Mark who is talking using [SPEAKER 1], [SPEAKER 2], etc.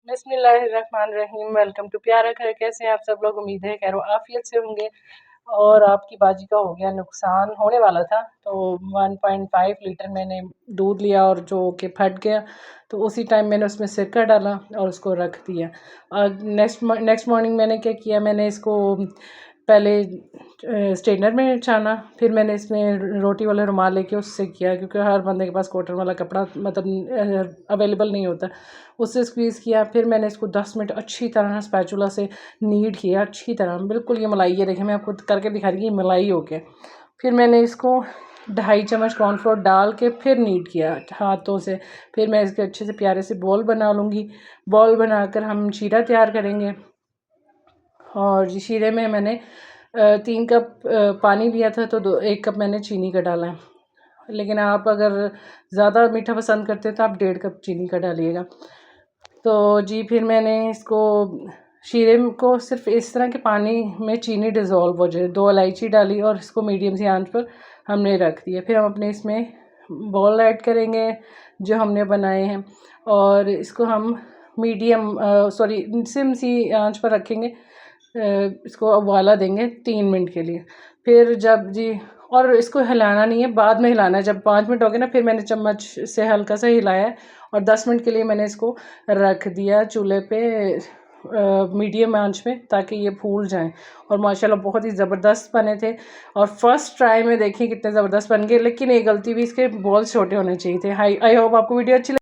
[SPEAKER 1] बिस्मिल्लाहिर्रहमानिर्रहीम। Welcome to प्यारा घर। कैसे हैं आप सब लोग? उम्मीद है खैर आफियत से होंगे। और आपकी बाजी का हो गया नुकसान, होने वाला था, तो 1.5 लीटर मैंने दूध लिया और जो कि फट गया, तो उसी टाइम मैंने उसमें सिरका डाला और उसको रख दिया। और नेक्स्ट मॉर्निंग मैंने क्या किया, मैंने इसको पहले स्ट्रेनर में छाना, फिर मैंने इसमें रोटी वाला रुमाल लेके उससे किया, क्योंकि हर बंदे के पास कॉटन वाला कपड़ा मतलब अवेलेबल नहीं होता। उससे स्क्वीज़ किया, फिर मैंने इसको 10 मिनट अच्छी तरह स्पैचुला से नीड किया, अच्छी तरह बिल्कुल ये मलाई, ये देखिए मैं आपको करके दिखा रही हूँ, ये मलाई हो गया। फिर मैंने इसको 2.5 चम्मच कॉर्नफ्लोर डाल के फिर नीड किया हाथों से। फिर मैं इसके अच्छे से प्यारे से बॉल बना लूँगी। बॉल बनाकर हम शीरा तैयार करेंगे। और शीरे में मैंने 3 कप पानी लिया था, तो 1 कप मैंने चीनी का डाला है। लेकिन आप अगर ज़्यादा मीठा पसंद करते हैं तो आप 1.5 कप चीनी का डालिएगा। तो जी फिर मैंने इसको शीरे को सिर्फ इस तरह के पानी में चीनी डिज़ोल्व हो जाए, 2 इलायची डाली और इसको मीडियम सी आंच पर हमने रख दिया। फिर हम अपने इसमें बॉल ऐड करेंगे जो हमने बनाए हैं, और इसको हम सिम सी आंच पर रखेंगे। इसको उबाला देंगे 3 मिनट के लिए। फिर जब जी, और इसको हिलाना नहीं है, बाद में हिलाना है। जब 5 मिनट हो गए ना, फिर मैंने चम्मच से हल्का सा हिलाया और 10 मिनट के लिए मैंने इसको रख दिया चूल्हे पे मीडियम आंच में, ताकि ये फूल जाएं। और माशाल्लाह बहुत ही ज़बरदस्त बने थे। और फर्स्ट ट्राई में देखिए कितने ज़बरदस्त बन गए। लेकिन एक गलती भी, इसके बॉल्स छोटे होने चाहिए थे। आई होप आपको वीडियो अच्छी